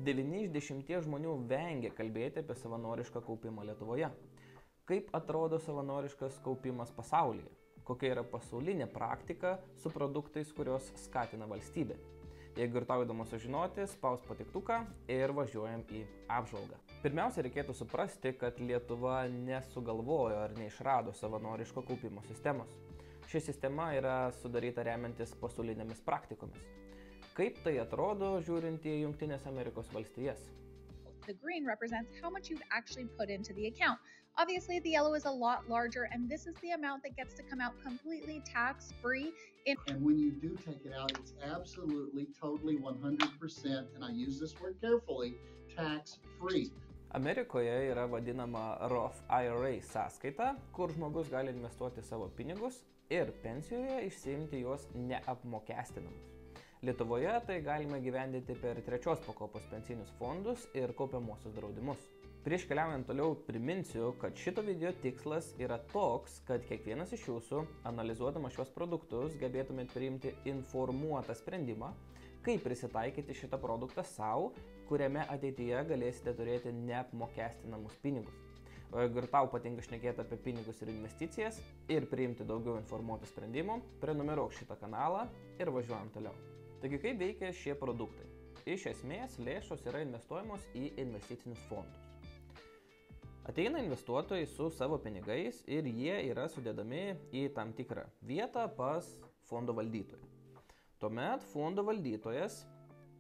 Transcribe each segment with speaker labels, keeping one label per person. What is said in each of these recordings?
Speaker 1: 9 iš 10 žmonių vengia kalbėti apie savanorišką kaupimą Lietuvoje. Kaip atrodo savanoriškas kaupimas pasaulyje? Kokia yra pasaulinė praktika su produktais, kurios skatina valstybė? Jeigu ir tau įdomu sužinoti, spaus patiktuką ir važiuojam į apžvalgą. Pirmiausia, reikėtų suprasti, kad Lietuva nesugalvojo ar neišrado savanoriško kaupimo sistemos. Ši sistema yra sudaryta remiantis pasaulinėmis praktikomis. Kaip tai atrodo žiūrint į Jungtines Amerikos valstijas?
Speaker 2: The green represents how much you've actually put into the account. Obviously, the yellow is a lot larger, and this is the amount that gets to come out completely tax-free.
Speaker 3: And when you do take it out, it's absolutely, totally 100%, and I use this word carefully, tax-free.
Speaker 1: Amerikoje yra vadinama Roth IRA sąskaita, kur žmogus gali investuoti savo pinigus ir pensijoje išsiimti juos neapmokestinamus. Lietuvoje tai galima gyvendinti per trečios pakopos pensinius fondus ir kaupiamuosius draudimus. Prieš keliaujant toliau priminsiu, kad šito video tikslas yra toks, kad kiekvienas iš jūsų, analizuodamas šios produktus, gebėtumėt priimti informuotą sprendimą, kaip prisitaikyti šitą produktą savo, kuriame ateityje galėsite turėti neapmokestinamus pinigus. O jeigu ir tau patinka šnekėti apie pinigus ir investicijas ir priimti daugiau informuotų sprendimų, prenumeruok šitą kanalą ir važiuojam toliau. Taigi, kaip veikia šie produktai? Iš esmės, lėšos yra investuojamos į investicinius fondus. Ateina investuotojai su savo pinigais ir jie yra sudedami į tam tikrą vietą pas fondo valdytoją. Tuomet fondo valdytojas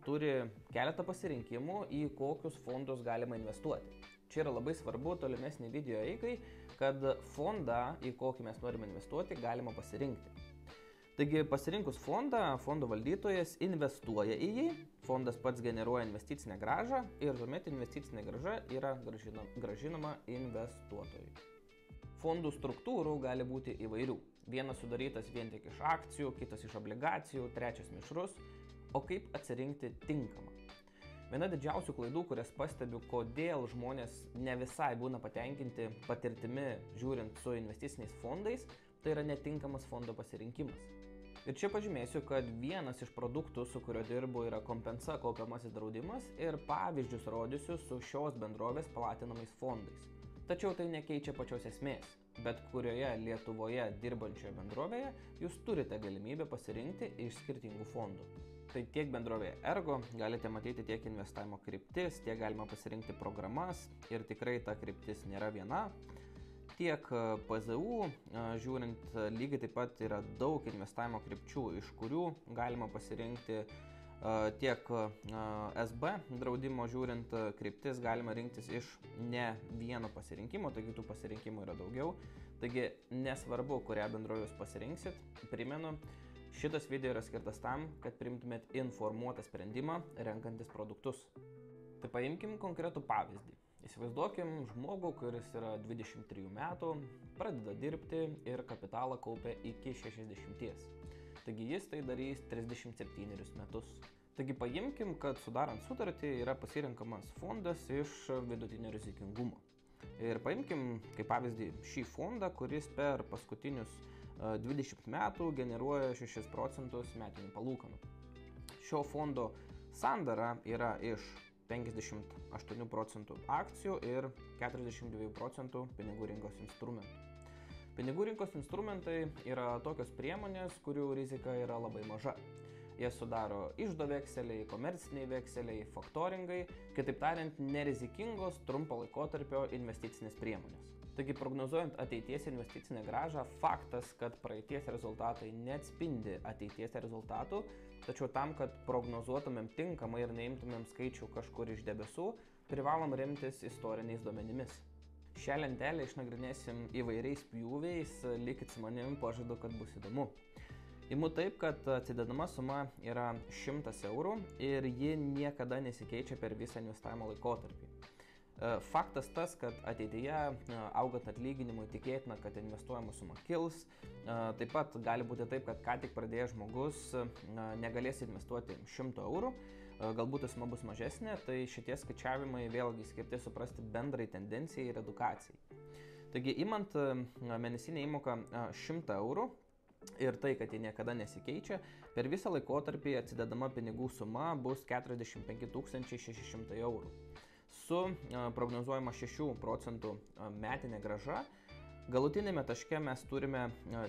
Speaker 1: turi keletą pasirinkimų, į kokius fondus galima investuoti. Čia yra labai svarbu tolimesnį video eigai, kad fondą, į kokį mes norime investuoti, galima pasirinkti. Taigi pasirinkus fondą, fondo valdytojas investuoja į jį, fondas pats generuoja investicinę grąžą ir tuomet investicinė grąža yra grąžinama investuotojui. Fondų struktūrų gali būti įvairių. Vienas sudarytas vien tik iš akcijų, kitas iš obligacijų, trečias mišrus. O kaip atsirinkti tinkamą? Viena didžiausių klaidų, kurias pastebiu, kodėl žmonės ne visai būna patenkinti patirtimi žiūrint su investiciniais fondais, tai yra netinkamas fondo pasirinkimas. Ir čia pažymėsiu, kad vienas iš produktų, su kurio dirbu, yra Compensa kaupiamasis draudimas ir pavyzdžius rodysiu su šios bendrovės platinamais fondais. Tačiau tai nekeičia pačios esmės. Bet kurioje Lietuvoje dirbančioje bendrovėje jūs turite galimybę pasirinkti iš skirtingų fondų. Tai tiek bendrovėje Ergo galite matyti tiek investavimo kryptis, tiek galima pasirinkti programas ir tikrai ta kryptis nėra viena. Tiek PZU, žiūrint, lygiai taip pat yra daug investavimo krypčių, iš kurių galima pasirinkti tiek SB draudimo žiūrint kryptis galima rinktis iš ne vieno pasirinkimo, taigi tų pasirinkimų yra daugiau. Taigi nesvarbu, kurią bendrovę jūs pasirinksit, primenu, šitas video yra skirtas tam, kad priimtumėt informuotą sprendimą renkantis produktus. Tai paimkim konkretų pavyzdį. Įsivaizduokim žmogų, kuris yra 23 metų, pradeda dirbti ir kapitalą kaupia iki 60. Taigi jis tai darys 37 metus. Taigi paimkim, kad sudarant sutartį yra pasirenkamas fondas iš vidutinio rizikingumo. Ir paimkim kaip pavyzdį šį fondą, kuris per paskutinius 20 metų generuoja 6% metinių palūkanų. Šio fondo sandara yra iš 58% akcijų ir 42% pinigų rinkos instrumentų. Pinigų rinkos instrumentai yra tokios priemonės, kurių rizika yra labai maža. Jie sudaro iždo vekseliai, komerciniai vekseliai, faktoringai, kitaip tariant, nerizikingos trumpo laikotarpio investicinės priemonės. Taigi, prognozuojant ateities investicinę grąžą, faktas, kad praeities rezultatai neatspindi ateities rezultatų, tačiau tam, kad prognozuotumėm tinkamai ir neimtumėm skaičių kažkur iš debesų, privalom remtis istoriniais duomenimis. Šią lentelę išnagrinėsim įvairiais pjūviais, likit su manim, pažadu, kad bus įdomu. Imu taip, kad atsidedama suma yra 100 eurų ir ji niekada nesikeičia per visą investavimo laikotarpį. Faktas tas, kad ateityje augant atlyginimui tikėtina, kad investuojama suma kils. Taip pat gali būti taip, kad ką tik pradėjęs žmogus negalės investuoti 100 eurų, galbūt suma bus mažesnė, tai šitie skaičiavimai vėlgi skirti suprasti bendrai tendencijai ir edukacijai. Taigi, imant mėnesinę įmoką 100 eurų, ir tai, kad ji niekada nesikeičia, per visą laikotarpį atsidedama pinigų suma bus 45 600 eurų. Su prognozuojama 6 procentų metinė grąža, galutinėme taške mes turime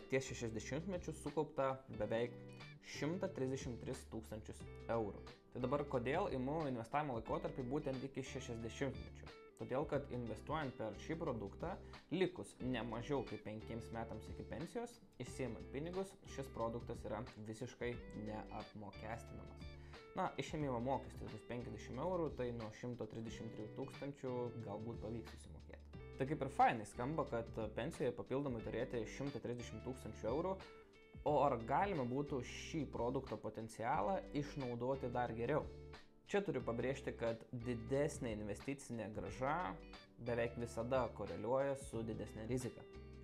Speaker 1: ties 60-mečių sukauptą beveik 133 000 eurų. Tai dabar kodėl imu investavimo laikotarpį būtent iki 60-mečių? Todėl, kad investuojant per šį produktą, likus ne mažiau kaip 5 metams iki pensijos, išsiimant pinigus, šis produktas yra visiškai neapmokestinamas. Na, išėmimo mokestis bus 50 eurų, tai nuo 133 000 galbūt pavyks susimokėti. Tai kaip ir fainai skamba, kad pensijoje papildomai turėti 130 000 eurų, o ar galima būtų šį produkto potencialą išnaudoti dar geriau? Čia turiu pabrėžti, kad didesnė investicinė grąža beveik visada koreliuoja su didesnė rizika.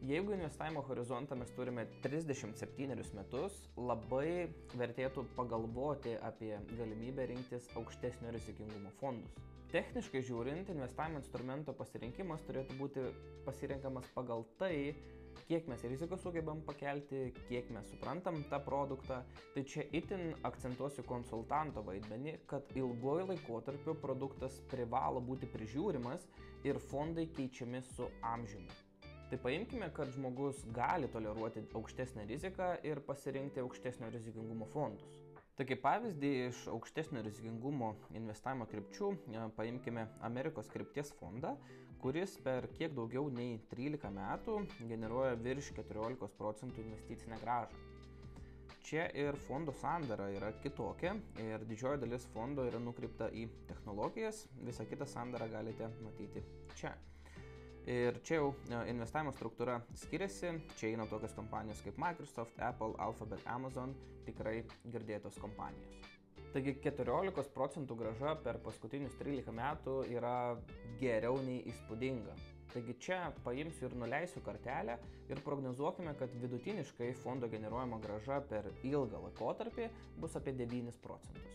Speaker 1: Jeigu investavimo horizontą mes turime 37 metus, labai vertėtų pagalvoti apie galimybę rinktis aukštesnio rizikingumo fondus. Techniškai žiūrint, investavimo instrumento pasirinkimas turėtų būti pasirenkamas pagal tai, kiek mes rizikos sugebam pakelti, kiek mes suprantam tą produktą. Tai čia itin akcentuosiu konsultanto vaidmenį, kad ilguoju laikotarpiu produktas privalo būti prižiūrimas ir fondai keičiami su amžiumi. Tai paimkime, kad žmogus gali toleruoti aukštesnę riziką ir pasirinkti aukštesnio rizikingumo fondus. Tai kaip pavyzdį iš aukštesnio rizikingumo investavimo krypčių paimkime Amerikos krypties fondą, kuris per kiek daugiau nei 13 metų generuoja virš 14 procentų investicinę grąžą. Čia ir fondo sandara yra kitokia ir didžioji dalis fondo yra nukreipta į technologijas, visą kitą sandarą galite matyti čia. Ir čia jau investavimo struktūra skiriasi, čia eina tokios kompanijos kaip Microsoft, Apple, Alphabet, Amazon, tikrai girdėtos kompanijos. Taigi 14 procentų grąža per paskutinius 13 metų yra geriau nei įspūdinga. Taigi čia paimsiu ir nuleisiu kartelę ir prognozuokime, kad vidutiniškai fondo generuojama grąža per ilgą laikotarpį bus apie 9 procentus.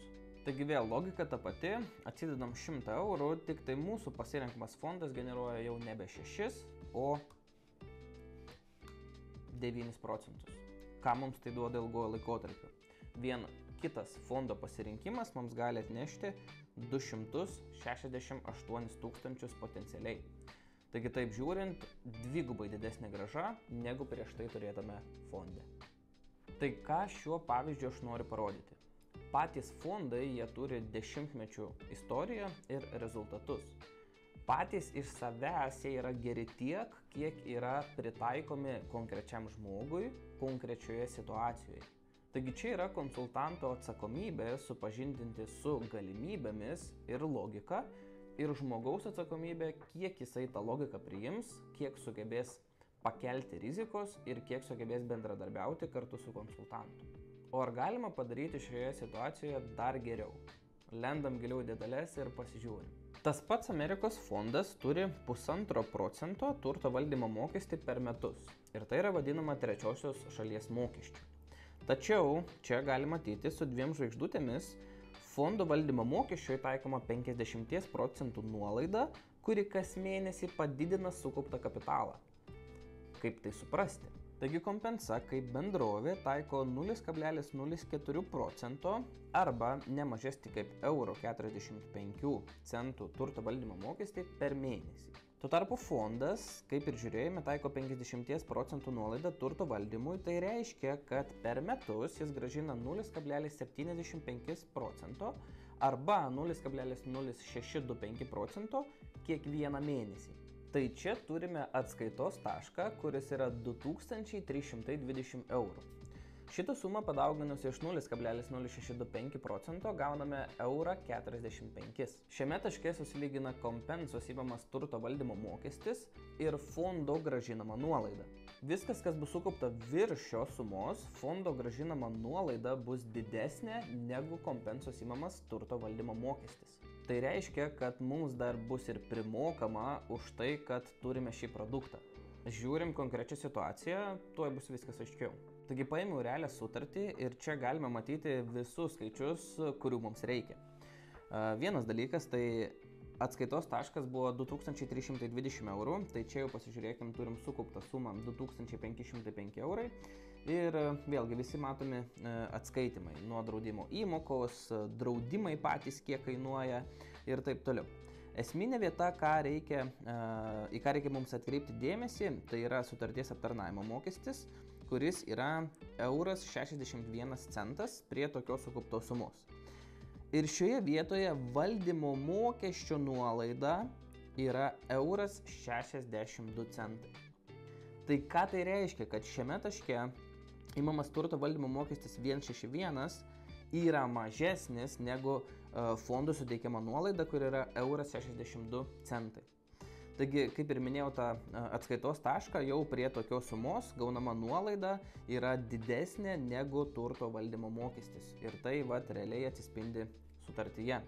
Speaker 1: Taigi vėl logika ta pati, atsidedam 100 eurų, tik tai mūsų pasirenkamas fondas generuoja jau nebe 6, o 9 procentus. Ką mums tai duoda ilgojo laikotarpiu? Vien kitas fondo pasirinkimas mums gali atnešti 268 000 potencialiai. Taigi taip žiūrint, dvigubai didesnė grąža negu prieš tai turėtame fonde. Tai ką šiuo pavyzdžiu aš noriu parodyti? Patys fondai, jie turi dešimtmečių istoriją ir rezultatus. Patys iš savęs jie yra geri tiek, kiek yra pritaikomi konkrečiam žmogui, konkrečioje situacijoje. Taigi čia yra konsultanto atsakomybė supažindinti su galimybėmis ir logika ir žmogaus atsakomybė, kiek jisai tą logiką priims, kiek sugebės pakelti rizikos ir kiek sugebės bendradarbiauti kartu su konsultantu. O ar galima padaryti šioje situacijoje dar geriau? Lendam giliau į detalės ir pasižiūrim. Tas pats Amerikos fondas turi 1,5 procento turto valdymo mokestį per metus. Ir tai yra vadinama trečiosios šalies mokesčiu. Tačiau čia gali matyti su 2 žvaigždutėmis fondo valdymo mokesčiui taikoma 50 procentų nuolaida, kuri kas mėnesį padidina sukauptą kapitalą. Kaip tai suprasti? Taigi Compensa kaip bendrovė taiko 0,04 procento arba ne mažesnį kaip €45 turto valdymo mokestį per mėnesį. Tuo tarpu fondas, kaip ir žiūrėjome, taiko 50 procentų nuolaidą turto valdymui, tai reiškia, kad per metus jis grąžina 0,75 procento arba 0,0625 procento kiekvieną mėnesį. Tai čia turime atskaitos tašką, kuris yra 2320 eurų. Šitą sumą padauginus iš 0,0625 procento gauname €45. Šiame taške susilygina Compensos įmamas turto valdymo mokestis ir fondo grąžinama nuolaida. Viskas, kas bus sukaupta virš šios sumos, fondo grąžinama nuolaida bus didesnė negu Compensos įmamas turto valdymo mokestis. Tai reiškia, kad mums dar bus ir primokama už tai, kad turime šį produktą. Žiūrim konkrečią situaciją, tuoj bus viskas aiškiau. Taigi paėmiau realią sutartį ir čia galime matyti visus skaičius, kurių mums reikia. Vienas dalykas tai Atskaitos taškas buvo 2320 eurų, tai čia jau pasižiūrėkim, turim sukauptą sumą 2505 eurai. Ir vėlgi visi matomi atskaitimai nuo draudimo įmokos, draudimai patys kiek kainuoja ir taip toliau. Esminė vieta, į ką reikia mums atkreipti dėmesį, tai yra sutarties aptarnavimo mokestis, kuris yra €61 prie tokios sukauptos sumos. Ir šioje vietoje valdymo mokesčio nuolaida yra €62. Tai ką tai reiškia, kad šiame taške imamas turto valdymo mokestis 161 yra mažesnis negu fondų suteikiama nuolaida, kur yra €62. Taigi, kaip ir minėjau, tą atskaitos tašką jau prie tokios sumos gaunama nuolaida yra didesnė negu turto valdymo mokestis. Ir tai realiai atsispindi sutartyje.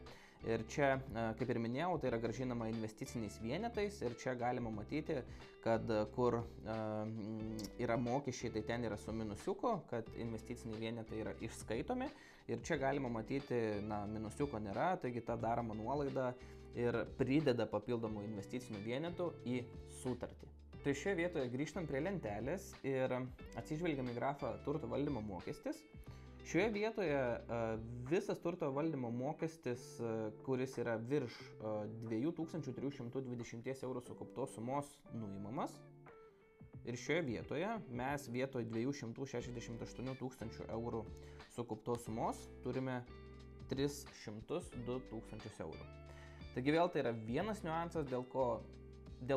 Speaker 1: Ir čia, kaip ir minėjau, tai yra grąžinama investiciniais vienetais ir čia galima matyti, kad kur yra mokesčiai, tai ten yra su minusiuku, kad investiciniai vienetai yra išskaitomi. Ir čia galima matyti, minusiuko nėra, taigi ta daroma nuolaida ir prideda papildomų investicinių vienetų į sutartį. Tai šioje vietoje grįžtam prie lentelės ir atsižvelgiam į grafą turto valdymo mokestis. Šioje vietoje visas turto valdymo mokestis, kuris yra virš 2320 eurų sukauptos sumos, nuimamas. Ir šioje vietoje mes vietoj 268 tūkstančių eurų sukauptos sumos turime 302 tūkstančius eurų. Taigi vėl tai yra vienas niuansas, dėl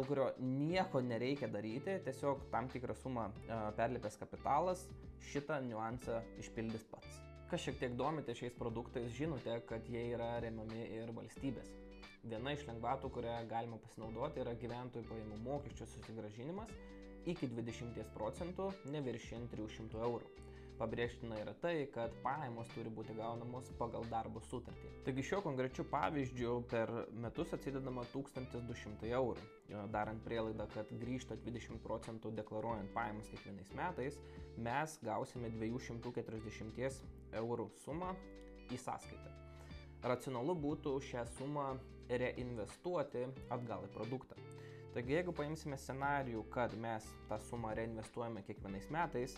Speaker 1: kurio nieko nereikia daryti, tiesiog tam tikrą sumą perlipęs kapitalas šitą niuansą išpildys pats. Kas šiek tiek domite šiais produktais, žinote, kad jie yra remiami ir valstybės. Viena iš lengvatų, kurią galima pasinaudoti, yra gyventojų pajamų mokesčio susigrąžinimas iki 20%, neviršijant 300 eurų. Pabrėžtina yra tai, kad pajamos turi būti gaunamos pagal darbo sutartį. Taigi šiuo konkrečiu pavyzdžiu per metus atsidedama 1200 eurų. Darant prielaidą, kad grįžta 20% deklaruojant pajamas kiekvienais metais, mes gausime 240 eurų sumą į sąskaitą. Racionalu būtų šią sumą reinvestuoti atgal į produktą. Taigi jeigu paimsime scenarijų, kad mes tą sumą reinvestuojame kiekvienais metais,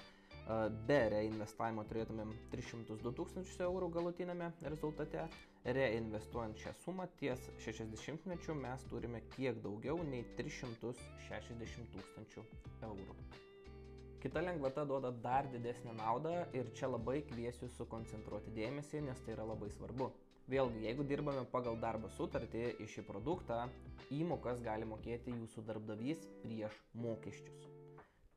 Speaker 1: be reinvestavimo turėtumėm 302 tūkstančius eurų galutinėme rezultate. Reinvestuojant šią sumą ties 60-mečiu mes turime kiek daugiau nei 360 tūkstančių eurų. Kita lengvata duoda dar didesnę naudą ir čia labai kviesiu sukoncentruoti dėmesį, nes tai yra labai svarbu. Vėlgi, jeigu dirbame pagal darbo sutartį į šį produktą, įmokas gali mokėti jūsų darbdavys prieš mokesčius.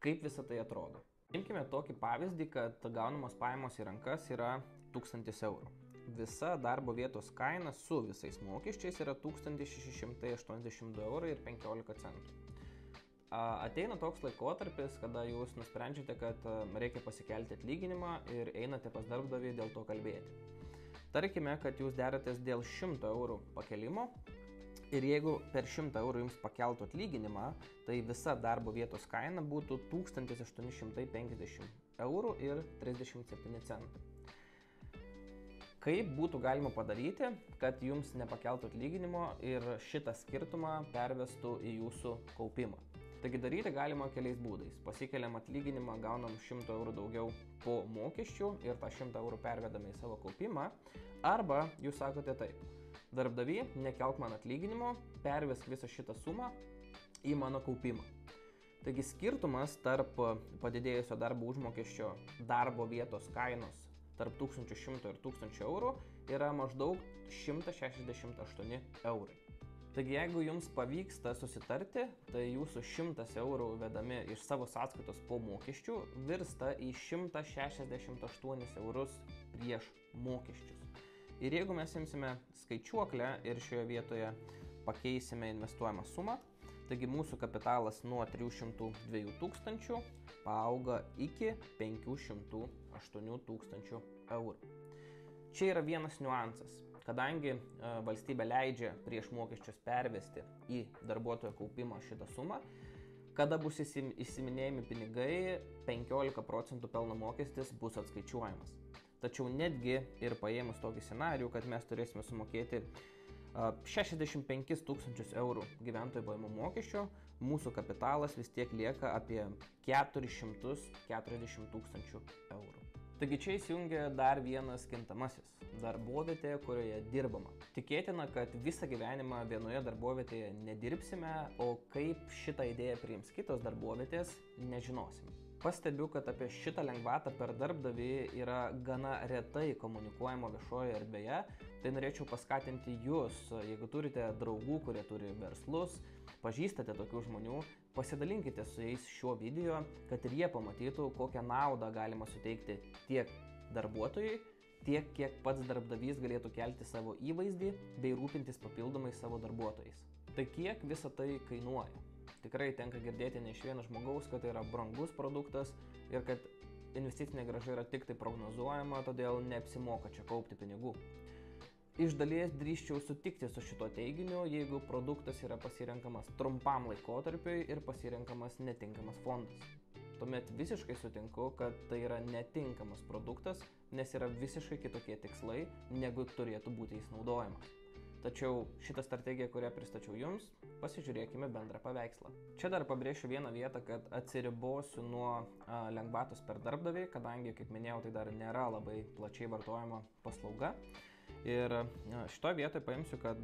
Speaker 1: Kaip visa tai atrodo? Imkime tokį pavyzdį, kad gaunamos pajamos į rankas yra 1000 eurų. Visa darbo vietos kaina su visais mokesčiais yra 1682 eurai ir 15 centų. Ateina toks laikotarpis, kada jūs nusprendžiate, kad reikia pasikelti atlyginimą ir einate pas darbdavį dėl to kalbėti. Tarkime, kad jūs deratės dėl 100 eurų pakelimo. Ir jeigu per 100 eurų jums pakeltų atlyginimą, tai visa darbo vietos kaina būtų 1850 eurų ir 37 centai. Kaip būtų galima padaryti, kad jums nepakeltų atlyginimo ir šitą skirtumą pervestų į jūsų kaupimą? Taigi daryti galima keliais būdais. Pasikeliam atlyginimą, gaunam 100 eurų daugiau po mokesčių ir tą 100 eurų pervedame į savo kaupimą. Arba jūs sakote taip. Darbdavy, nekelk man atlyginimo, pervesk visą šitą sumą į mano kaupimą. Taigi skirtumas tarp padidėjusio darbo užmokesčio darbo vietos kainos tarp 1100 ir 1000 eurų yra maždaug 168 eurai. Taigi jeigu jums pavyksta susitarti, tai jūsų 100 eurų vedami iš savo sąskaitos po mokesčių virsta į 168 eurus prieš mokesčius. Ir jeigu mes imsime skaičiuoklę ir šioje vietoje pakeisime investuojamą sumą, taigi mūsų kapitalas nuo 302 tūkstančių paauga iki 508 tūkstančių eurų. Čia yra vienas niuansas. Kadangi valstybė leidžia prieš mokesčius pervesti į darbuotojo kaupimą šitą sumą, kada bus įsiminėjami pinigai, 15% pelno mokestis bus atskaičiuojamas. Tačiau netgi ir paėmus tokį scenarijų, kad mes turėsime sumokėti 65 000 eurų gyventojų pajamų mokesčio, mūsų kapitalas vis tiek lieka apie 440 000 eurų. Taigi čia įsijungia dar vienas kintamasis – darbovietė, kurioje dirbama. Tikėtina, kad visą gyvenimą vienoje darbovietėje nedirbsime, o kaip šitą idėją priims kitos darbovietės, nežinosime. Pastebiu, kad apie šitą lengvatą per darbdavį yra gana retai komunikuojama viešoje erdvėje, tai norėčiau paskatinti jūs, jeigu turite draugų, kurie turi verslus, pažįstate tokių žmonių, pasidalinkite su jais šiuo video, kad ir jie pamatytų, kokią naudą galima suteikti tiek darbuotojui, tiek kiek pats darbdavys galėtų kelti savo įvaizdį bei rūpintis papildomai savo darbuotojais. Tai kiek visa tai kainuoja? Tikrai tenka girdėti ne iš vieno žmogaus, kad tai yra brangus produktas ir kad investicinė grąža yra tik tai prognozuojama, todėl neapsimoka čia kaupti pinigų. Iš dalies drįsčiau sutikti su šito teiginiu, jeigu produktas yra pasirenkamas trumpam laikotarpiui ir pasirenkamas netinkamas fondas. Tuomet visiškai sutinku, kad tai yra netinkamas produktas, nes yra visiškai kitokie tikslai, negu turėtų būti jis naudojamas. Tačiau šitą strategiją, kurią pristačiau jums, pasižiūrėkime bendrą paveikslą. Čia dar pabrėšiu vieną vietą, kad atsiribosiu nuo lengvatos per darbdavį, kadangi, kaip minėjau, tai dar nėra labai plačiai vartojama paslauga. Ir šitoje vietoje paimsiu, kad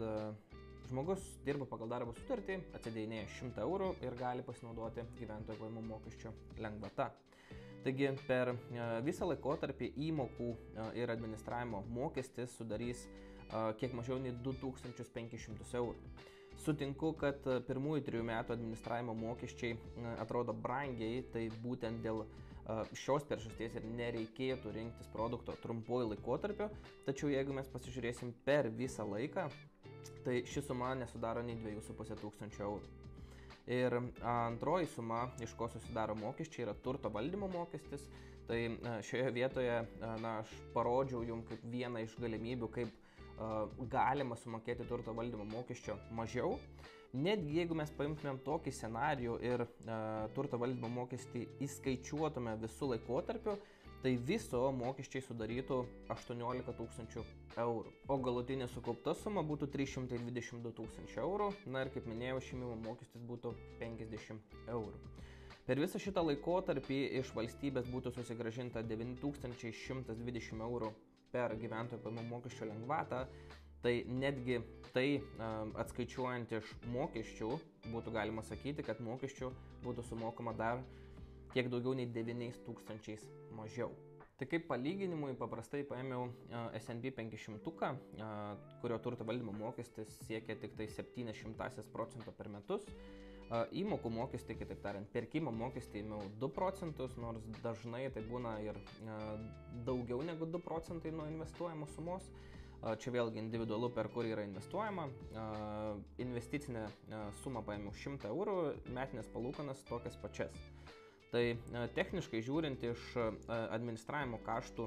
Speaker 1: žmogus dirba pagal darbo sutartį, atsidėjinėja 100 eurų ir gali pasinaudoti gyventojų pajamų mokesčio lengvata. Taigi per visą laikotarpį įmokų ir administravimo mokestis sudarys kiek mažiau nei 2500 eurų. Sutinku, kad pirmųjų 3 metų administravimo mokesčiai atrodo brangiai, tai būtent dėl šios priežasties ir nereikėtų rinktis produkto trumpuoju laikotarpiu, tačiau jeigu mes pasižiūrėsim per visą laiką, tai ši suma nesudaro nei 2500 eurų. Ir antroji suma, iš ko susidaro mokesčiai, yra turto valdymo mokestis. Tai šioje vietoje aš parodžiau jums kaip vieną iš galimybių, kaip galima sumokėti turto valdymo mokesčio mažiau. Netgi jeigu mes paimtumėm tokį scenarijų ir turto valdymo mokestį įskaičiuotume visų laikotarpių, tai viso mokesčiai sudarytų 18 000 eurų, o galutinė sukaupta suma būtų 322 000 eurų, na ir kaip minėjau, šeimimo mokestis būtų 50 eurų. Per visą šitą laikotarpį iš valstybės būtų susigrąžinta 9120 eurų per gyventojų pajamų mokesčio lengvatą, tai netgi tai atskaičiuojant iš mokesčių būtų galima sakyti, kad mokesčių būtų sumokama dar kiek daugiau nei 9000 mažiau. Tai kaip palyginimui paprastai paėmiau S&P 500, kurio turto valdymo mokestis siekia tik tai 0,07% per metus. Įmokų mokestį, kitaip tariant, pirkimo mokestį ėmiau 2%, nors dažnai tai būna ir daugiau negu 2% nuo investuojamos sumos. Čia vėlgi individualu, per kur yra investuojama. Investicinę sumą paėmiau 100 eurų, metinės palūkanas tokias pačias. Tai techniškai žiūrint iš administravimo kaštų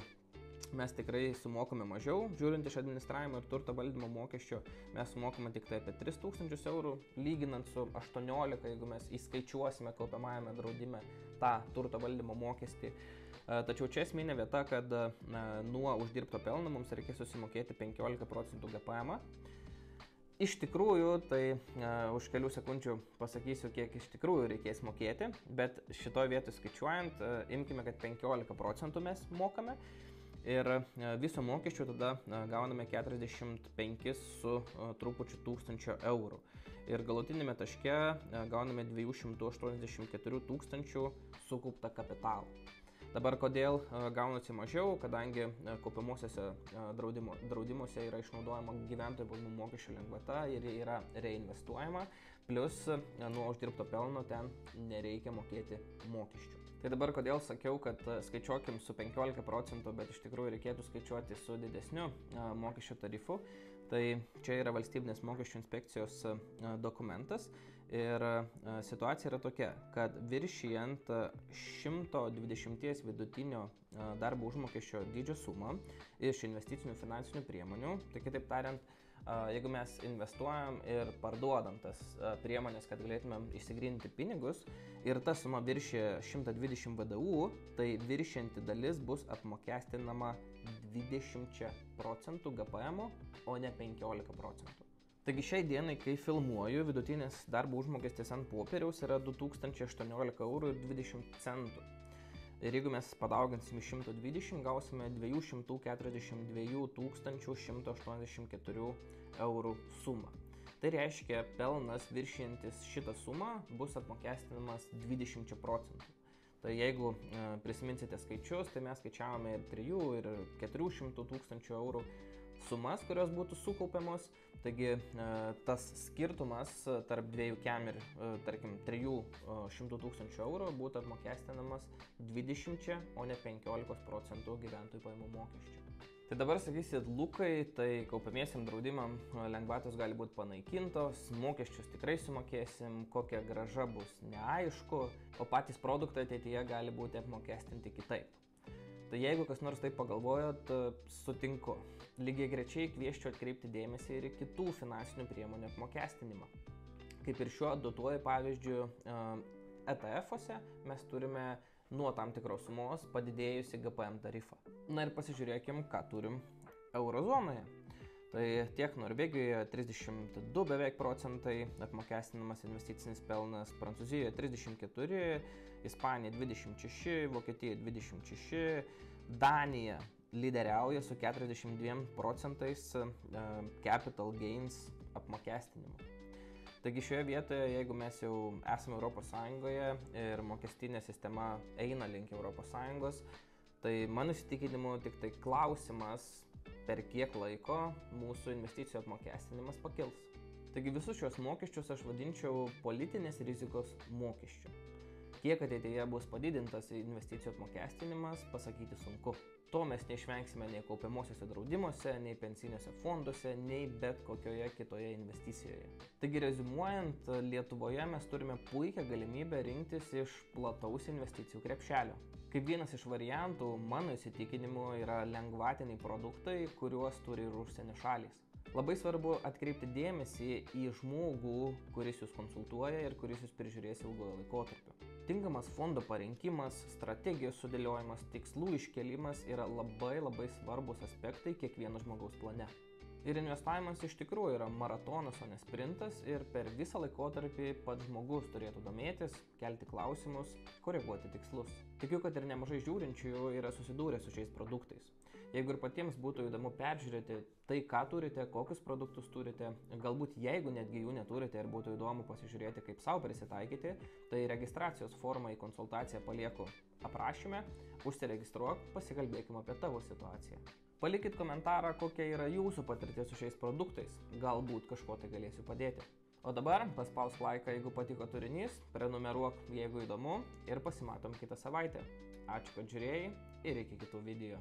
Speaker 1: mes tikrai sumokame mažiau, žiūrint iš administravimo ir turto valdymo mokesčio mes sumokame tik tai apie 3000 eurų, lyginant su 18, jeigu mes įskaičiuosime kaupiamajame draudime tą turto valdymo mokestį. Tačiau čia esminė vieta, kad nuo uždirbto pelno mums reikės susimokėti 15% GPM. Iš tikrųjų, tai už kelių sekundžių pasakysiu, kiek iš tikrųjų reikės mokėti, bet šitoje vietoje skaičiuojant, imkime, kad 15% mes mokame ir viso mokesčio tada gauname 45 su trupučiu tūkstančio eurų. Ir galutinėme taške gauname 284 000 sukauptą kapitalą. Dabar kodėl gaunasi mažiau, kadangi kaupiamuosiuose draudimuose yra išnaudojama gyventojų pajamų mokesčio lengvata ir yra reinvestuojama, plus nuo uždirbto pelno ten nereikia mokėti mokesčių. Tai dabar kodėl sakiau, kad skaičiuokim su 15%, bet iš tikrųjų reikėtų skaičiuoti su didesniu mokesčio tarifu. Tai čia yra valstybinės mokesčių inspekcijos dokumentas ir situacija yra tokia, kad viršijant 120 vidutinio darbo užmokesčio dydžio sumą iš investicinių finansinių priemonių, tai kitaip tariant, jeigu mes investuojam ir parduodam tas priemonės, kad galėtumėm išsigryninti pinigus ir ta suma viršė 120 VDU, tai viršianti dalis bus apmokestinama 20% GPM, o ne 15%. Taigi šiai dienai, kai filmuoju, vidutinis darbo užmokestis ant popieriaus yra 2018,20 €. Ir jeigu mes padauginsim 120, gausime 242 184 € sumą. Tai reiškia, pelnas viršijantis šitą sumą bus apmokestinamas 20%. Tai jeigu prisiminsite skaičius, tai mes skaičiavome ir 3 ir 400 tūkstančių eurų sumas, kurios būtų sukaupiamos. Taigi tas skirtumas tarp 2 kem ir, tarkim, 300 tūkstančių eurų būtų apmokestinamas 20, o ne 15% gyventojų pajamų mokesčio. Tai dabar sakysit, Lukai, tai kaupiamiesiam draudimam lengvatos gali būti panaikintos, mokesčius tikrai sumokėsim, kokia grąža bus neaišku, o patys produktai ateityje gali būti apmokestinti kitaip. Tai jeigu kas nors taip pagalvojot, sutinku. Lygiai grečiai kvieščiau atkreipti dėmesį ir į kitų finansinių priemonių apmokestinimą. Kaip ir šiuo duotuoju pavyzdžiu, ETF-ose mes turime nuo tam tikros sumos padidėjusi GPM tarifą. Na ir pasižiūrėkim, ką turim eurozonoje. Tai tiek Norvegijoje 32 beveik procentai apmokestinamas investicinis pelnas, Prancūzijoje 34, Ispanija 26, Vokietija 26, Danija lyderiauja su 42 procentais capital gains apmokestinimu. Taigi šioje vietoje, jeigu mes jau esame Europos Sąjungoje ir mokestinė sistema eina link Europos Sąjungos, tai mano įsitikinimu tik tai klausimas, per kiek laiko mūsų investicijų apmokestinimas pakils. Taigi visus šios mokesčius aš vadinčiau politinės rizikos mokesčiu. Kiek ateityje bus padidintas investicijų apmokestinimas, pasakyti sunku. To mes neišvengsime nei kaupiamosiuose draudimuose, nei pensiniuose fonduose, nei bet kokioje kitoje investicijoje. Taigi reziumuojant, Lietuvoje mes turime puikią galimybę rinktis iš plataus investicijų krepšelio. Kaip vienas iš variantų, mano įsitikinimu, yra lengvatiniai produktai, kuriuos turi ir užsienio šalys. Labai svarbu atkreipti dėmesį į žmogų, kuris jūs konsultuoja ir kuris jūs prižiūrės ilgojo laikotarpiu. Tinkamas fondo parinkimas, strategijos sudėliojimas, tikslų iškelimas yra labai svarbus aspektai kiekvieno žmogaus plane. Ir investavimas iš tikrųjų yra maratonas, o ne sprintas, ir per visą laikotarpį pats žmogus turėtų domėtis, kelti klausimus, koreguoti tikslus. Tikiu, kad ir nemažai žiūrinčiųjų yra susidūrę su šiais produktais. Jeigu ir patiems būtų įdomu peržiūrėti tai, ką turite, kokius produktus turite, galbūt jeigu netgi jų neturite ir būtų įdomu pasižiūrėti, kaip savo prisitaikyti, tai registracijos formą į konsultaciją palieku aprašyme, užsiregistruok, pasikalbėkime apie tavo situaciją. Palikit komentarą, kokia yra jūsų patirtis su šiais produktais, galbūt kažko tai galėsiu padėti. O dabar paspausk laiką, jeigu patiko turinys, prenumeruok, jeigu įdomu, ir pasimatom kitą savaitę. Ačiū, kad žiūrėjai, ir iki kitų video.